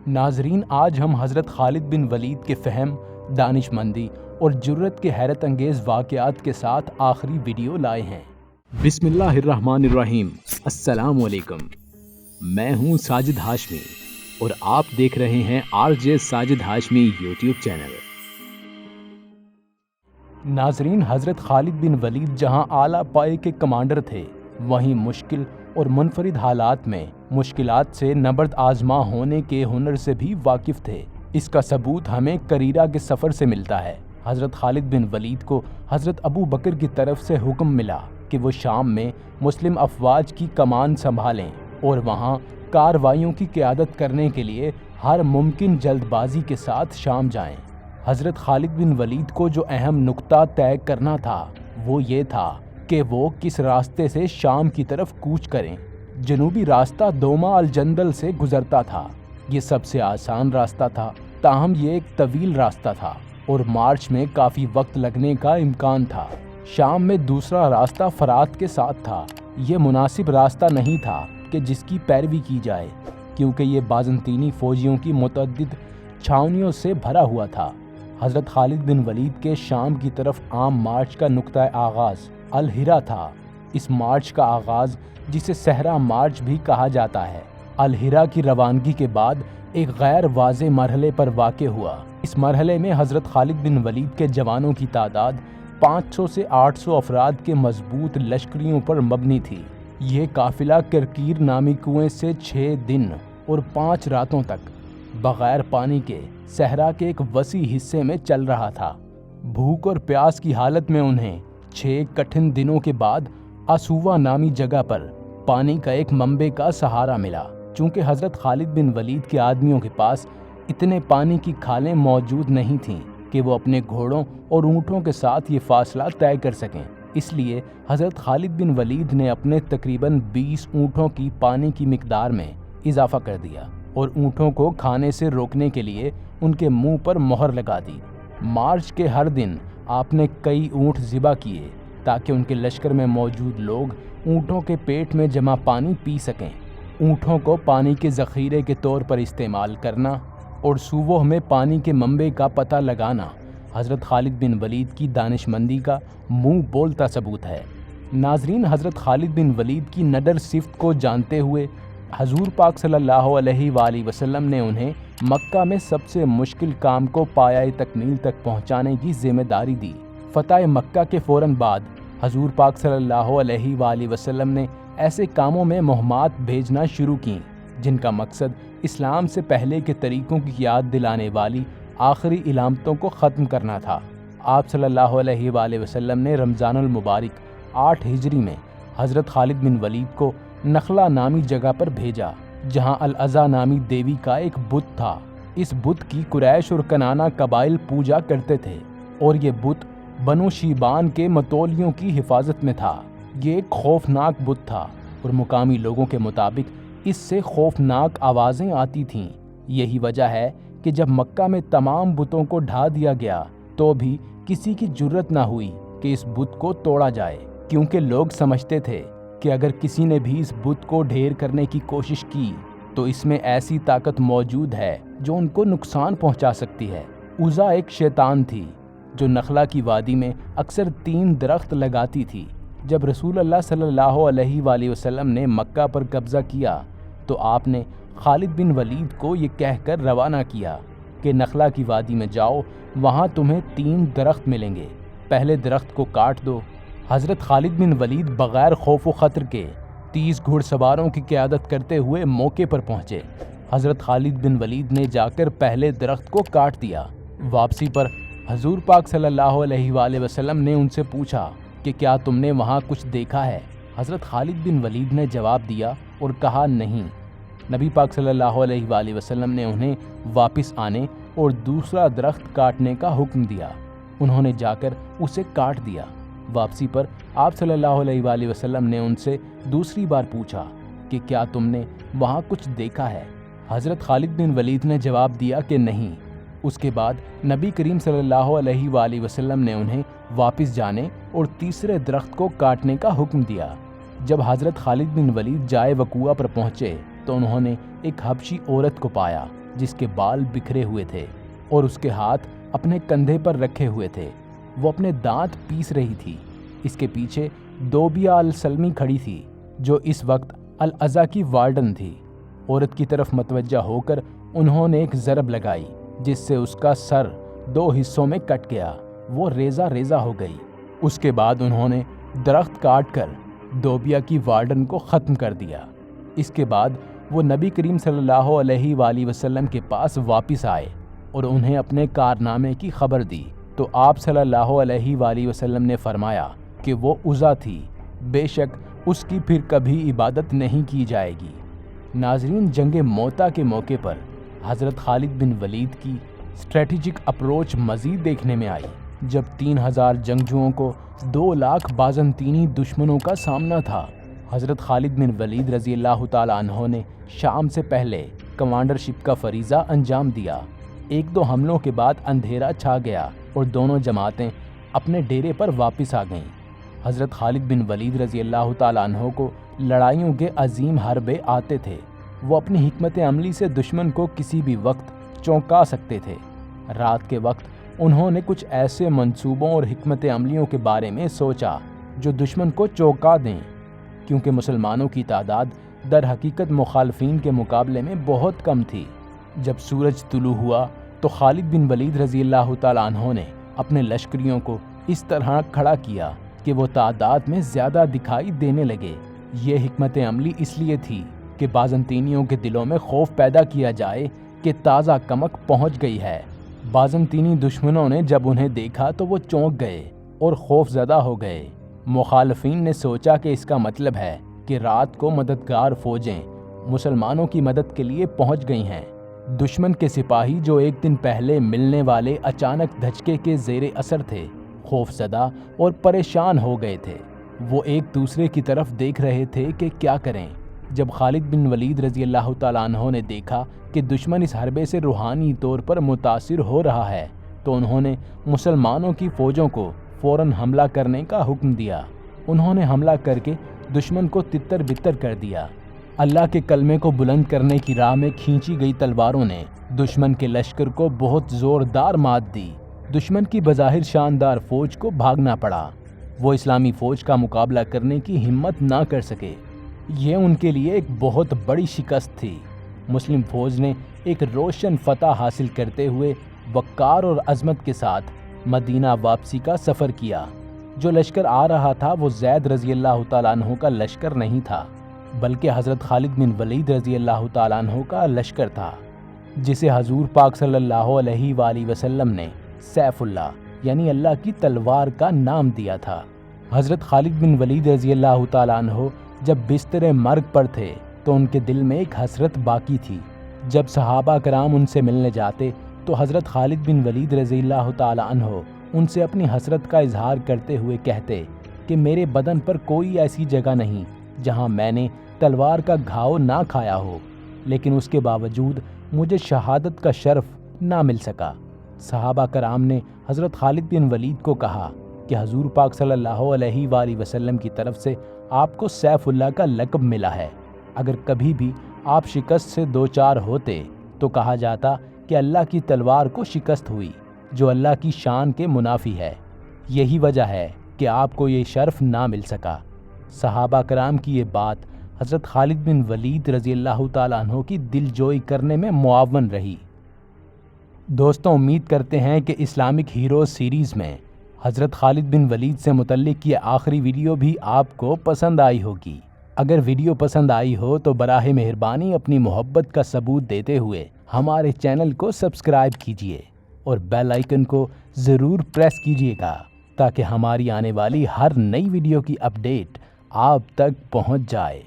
ناظرین، آج ہم حضرت خالد بن ولید کے فہم، دانش مندی اور جرت کے حیرت انگیز واقعات کے ساتھ آخری ویڈیو لائے ہیں۔ بسم اللہ الرحمن الرحیم۔ السلام علیکم، میں ہوں ساجد ہاشمی اور آپ دیکھ رہے ہیں RJ Sajid Hashmi YouTube channel. ناظرین، حضرت خالد بن ولید جہاں اعلیٰ پائے کے کمانڈر تھے، وہیں مشکل اور منفرد حالات میں مشکلات سے نبرد آزما ہونے کے ہنر سے بھی واقف تھے۔ اس کا ثبوت ہمیں کریرہ کے سفر سے ملتا ہے۔ حضرت خالد بن ولید کو حضرت ابو بکر کی طرف سے حکم ملا کہ وہ شام میں مسلم افواج کی کمان سنبھالیں اور وہاں کارروائیوں کی قیادت کرنے کے لیے ہر ممکن جلد بازی کے ساتھ شام جائیں۔ حضرت خالد بن ولید کو جو اہم نقطہ طے کرنا تھا وہ یہ تھا کہ وہ کس راستے سے شام کی طرف کوچ کریں۔ جنوبی راستہ دوما الجندل سے گزرتا تھا۔ یہ سب سے آسان راستہ تھا، تاہم یہ ایک طویل راستہ تھا اور مارچ میں کافی وقت لگنے کا امکان تھا۔ شام میں دوسرا راستہ فرات کے ساتھ تھا۔ یہ مناسب راستہ نہیں تھا کہ جس کی پیروی کی جائے، کیونکہ یہ بازنطینی فوجیوں کی متعدد چھاؤنیوں سے بھرا ہوا تھا۔ حضرت خالد بن ولید کے شام کی طرف عام مارچ کا نقطۂ آغاز الہرا تھا۔ اس مارچ کا آغاز، جسے صحرا مارچ بھی کہا جاتا ہے، الہرا کی روانگی کے بعد ایک غیر واضح مرحلے پر واقع ہوا۔ اس مرحلے میں حضرت خالد بن ولید کے جوانوں کی تعداد 500 سے 800 افراد کے مضبوط لشکریوں پر مبنی تھی۔ یہ قافلہ کرکیر نامی کنویں سے 6 دن اور 5 راتوں تک بغیر پانی کے صحرا کے ایک وسیع حصے میں چل رہا تھا۔ بھوک اور پیاس کی حالت میں انہیں 6 کٹھن دنوں کے بعد اسوا نامی جگہ پر پانی کا ایک منبع کا سہارا ملا۔ چونکہ حضرت خالد بن ولید کے آدمیوں کے پاس اتنے پانی کی کھالیں موجود نہیں تھیں کہ وہ اپنے گھوڑوں اور اونٹوں کے ساتھ یہ فاصلہ طے کر سکیں، اس لیے حضرت خالد بن ولید نے اپنے تقریباً 20 اونٹوں کی پانی کی مقدار میں اضافہ کر دیا اور اونٹوں کو کھانے سے روکنے کے لیے ان کے منہ پر مہر لگا دی۔ مارچ کے ہر دن آپ نے کئی اونٹ ذبح کیے تاکہ ان کے لشکر میں موجود لوگ اونٹوں کے پیٹ میں جمع پانی پی سکیں۔ اونٹوں کو پانی کے ذخیرے کے طور پر استعمال کرنا اور صوبوں میں پانی کے منبع کا پتہ لگانا حضرت خالد بن ولید کی دانش مندی کا منہ بولتا ثبوت ہے۔ ناظرین، حضرت خالد بن ولید کی نڈر صفت کو جانتے ہوئے حضور پاک صلی اللہ علیہ وآلہ وسلم نے انہیں مکہ میں سب سے مشکل کام کو پایۂ تکمیل تک پہنچانے کی ذمہ داری دی۔ فتح مکہ کے فوراً بعد حضور پاک صلی اللہ علیہ وآلہ وسلم نے ایسے کاموں میں مہمات بھیجنا شروع کیں جن کا مقصد اسلام سے پہلے کے طریقوں کی یاد دلانے والی آخری علامتوں کو ختم کرنا تھا۔ آپ صلی اللہ علیہ وآلہ وسلم نے رمضان المبارک 8 ہجری میں حضرت خالد بن ولید کو نخلا نامی جگہ پر بھیجا، جہاں العزا نامی دیوی کا ایک بت تھا۔ اس بت کی قریش اور کنانہ قبائل پوجا کرتے تھے اور یہ بت بنو شیبان کے متولیوں کی حفاظت میں تھا۔ یہ ایک خوفناک بت تھا اور مقامی لوگوں کے مطابق اس سے خوفناک آوازیں آتی تھیں۔ یہی وجہ ہے کہ جب مکہ میں تمام بتوں کو ڈھا دیا گیا تو بھی کسی کی جرت نہ ہوئی کہ اس بت کو توڑا جائے، کیونکہ لوگ سمجھتے تھے کہ اگر کسی نے بھی اس بت کو ڈھیر کرنے کی کوشش کی تو اس میں ایسی طاقت موجود ہے جو ان کو نقصان پہنچا سکتی ہے۔ عزا ایک شیطان تھی جو نخلا کی وادی میں اکثر 3 درخت لگاتی تھی۔ جب رسول اللہ صلی اللہ علیہ وآلہ وسلم نے مکہ پر قبضہ کیا تو آپ نے خالد بن ولید کو یہ کہہ کر روانہ کیا کہ نخلا کی وادی میں جاؤ، وہاں تمہیں 3 درخت ملیں گے، پہلے درخت کو کاٹ دو۔ حضرت خالد بن ولید بغیر خوف و خطر کے 30 گھڑ سواروں کی قیادت کرتے ہوئے موقع پر پہنچے۔ حضرت خالد بن ولید نے جا کر پہلے درخت کو کاٹ دیا۔ واپسی پر حضور پاک صلی اللہ علیہ وآلہ وسلم نے ان سے پوچھا کہ کیا تم نے وہاں کچھ دیکھا ہے؟ حضرت خالد بن ولید نے جواب دیا اور کہا نہیں۔ نبی پاک صلی اللہ علیہ وآلہ وسلم نے انہیں واپس آنے اور دوسرا درخت کاٹنے کا حکم دیا۔ انہوں نے جا کر اسے کاٹ دیا۔ واپسی پر آپ صلی اللہ علیہ وآلہ وسلم نے ان سے دوسری بار پوچھا کہ کیا تم نے وہاں کچھ دیکھا ہے؟ حضرت خالد بن ولید نے جواب دیا کہ نہیں۔ اس کے بعد نبی کریم صلی اللہ علیہ وآلہ وسلم نے انہیں واپس جانے اور تیسرے درخت کو کاٹنے کا حکم دیا۔ جب حضرت خالد بن ولید جائے وقوعہ پر پہنچے تو انہوں نے ایک حبشی عورت کو پایا جس کے بال بکھرے ہوئے تھے اور اس کے ہاتھ اپنے کندھے پر رکھے ہوئے تھے۔ وہ اپنے دانت پیس رہی تھی۔ اس کے پیچھے دوبیہ السلمی کھڑی تھی جو اس وقت الازہ کی وارڈن تھی۔ عورت کی طرف متوجہ ہو کر انہوں نے ایک ضرب لگائی جس سے اس کا سر 2 حصوں میں کٹ گیا، وہ ریزہ ریزہ ہو گئی۔ اس کے بعد انہوں نے درخت کاٹ کر دوبیہ کی وارڈن کو ختم کر دیا۔ اس کے بعد وہ نبی کریم صلی اللہ علیہ وآلہ وسلم کے پاس واپس آئے اور انہیں اپنے کارنامے کی خبر دی تو آپ صلی اللہ علیہ وآلہ وسلم نے فرمایا کہ وہ عزا تھی، بے شک اس کی پھر کبھی عبادت نہیں کی جائے گی۔ ناظرین، جنگ موتا کے موقع پر حضرت خالد بن ولید کی اسٹریٹجک اپروچ مزید دیکھنے میں آئی۔ جب 3000 جنگجوؤں کو 2 لاکھ بازنطینی دشمنوں کا سامنا تھا، حضرت خالد بن ولید رضی اللہ تعالیٰ عنہ نے شام سے پہلے کمانڈرشپ کا فریضہ انجام دیا۔ 1-2 حملوں کے بعد اندھیرا چھا گیا اور دونوں جماعتیں اپنے ڈیرے پر واپس آ گئیں۔ حضرت خالد بن ولید رضی اللہ تعالیٰ عنہ کو لڑائیوں کے عظیم حربے آتے تھے۔ وہ اپنی حکمت عملی سے دشمن کو کسی بھی وقت چونکا سکتے تھے۔ رات کے وقت انہوں نے کچھ ایسے منصوبوں اور حکمت عملیوں کے بارے میں سوچا جو دشمن کو چونکا دیں، کیونکہ مسلمانوں کی تعداد در حقیقت مخالفین کے مقابلے میں بہت کم تھی۔ جب سورج طلوع ہوا تو خالد بن ولید رضی اللہ تعالیٰ عنہ نے اپنے لشکریوں کو اس طرح کھڑا کیا کہ وہ تعداد میں زیادہ دکھائی دینے لگے۔ یہ حکمت عملی اس لیے تھی کہ بازنطینیوں کے دلوں میں خوف پیدا کیا جائے کہ تازہ کمک پہنچ گئی ہے۔ بازنطینی دشمنوں نے جب انہیں دیکھا تو وہ چونک گئے اور خوف زدہ ہو گئے۔ مخالفین نے سوچا کہ اس کا مطلب ہے کہ رات کو مددگار فوجیں مسلمانوں کی مدد کے لیے پہنچ گئی ہیں۔ دشمن کے سپاہی جو ایک دن پہلے ملنے والے اچانک دھچکے کے زیر اثر تھے، خوف زدہ اور پریشان ہو گئے تھے۔ وہ ایک دوسرے کی طرف دیکھ رہے تھے کہ کیا کریں۔ جب خالد بن ولید رضی اللہ تعالیٰ عنہ نے دیکھا کہ دشمن اس حربے سے روحانی طور پر متاثر ہو رہا ہے تو انہوں نے مسلمانوں کی فوجوں کو فوراً حملہ کرنے کا حکم دیا۔ انہوں نے حملہ کر کے دشمن کو تتر بتر کر دیا۔ اللہ کے کلمے کو بلند کرنے کی راہ میں کھینچی گئی تلواروں نے دشمن کے لشکر کو بہت زوردار مات دی۔ دشمن کی بظاہر شاندار فوج کو بھاگنا پڑا۔ وہ اسلامی فوج کا مقابلہ کرنے کی ہمت نہ کر سکے۔ یہ ان کے لیے ایک بہت بڑی شکست تھی۔ مسلم فوج نے ایک روشن فتح حاصل کرتے ہوئے وقار اور عظمت کے ساتھ مدینہ واپسی کا سفر کیا۔ جو لشکر آ رہا تھا وہ زید رضی اللہ تعالیٰ عنہ کا لشکر نہیں تھا، بلکہ حضرت خالد بن ولید رضی اللہ تعالیٰ عنہ کا لشکر تھا، جسے حضور پاک صلی اللہ علیہ وآلہ وسلم نے سیف اللہ یعنی اللہ کی تلوار کا نام دیا تھا۔ حضرت خالد بن ولید رضی اللہ تعالیٰ عنہ جب بستر مرگ پر تھے تو ان کے دل میں ایک حسرت باقی تھی۔ جب صحابہ کرام ان سے ملنے جاتے تو حضرت خالد بن ولید رضی اللہ تعالیٰ عنہ ان سے اپنی حسرت کا اظہار کرتے ہوئے کہتے کہ میرے بدن پر کوئی ایسی جگہ نہیں جہاں میں نے تلوار کا گھاؤ نہ کھایا ہو، لیکن اس کے باوجود مجھے شہادت کا شرف نہ مل سکا۔ صحابہ کرام نے حضرت خالد بن ولید کو کہا کہ حضور پاک صلی اللہ علیہ وآلہ وسلم کی طرف سے آپ کو سیف اللہ کا لقب ملا ہے۔ اگر کبھی بھی آپ شکست سے دوچار ہوتے تو کہا جاتا کہ اللہ کی تلوار کو شکست ہوئی، جو اللہ کی شان کے منافی ہے۔ یہی وجہ ہے کہ آپ کو یہ شرف نہ مل سکا۔ صحابہ کرام کی یہ بات حضرت خالد بن ولید رضی اللہ تعالیٰ عنہ کی دل جوئی کرنے میں معاون رہی۔ دوستوں، امید کرتے ہیں کہ اسلامک ہیروز سیریز میں حضرت خالد بن ولید سے متعلق یہ آخری ویڈیو بھی آپ کو پسند آئی ہوگی۔ اگر ویڈیو پسند آئی ہو تو براہ مہربانی اپنی محبت کا ثبوت دیتے ہوئے ہمارے چینل کو سبسکرائب کیجیے اور بیل آئیکن کو ضرور پریس کیجیے گا تاکہ ہماری آنے والی ہر نئی ویڈیو کی اپڈیٹ آپ تک پہنچ جائے۔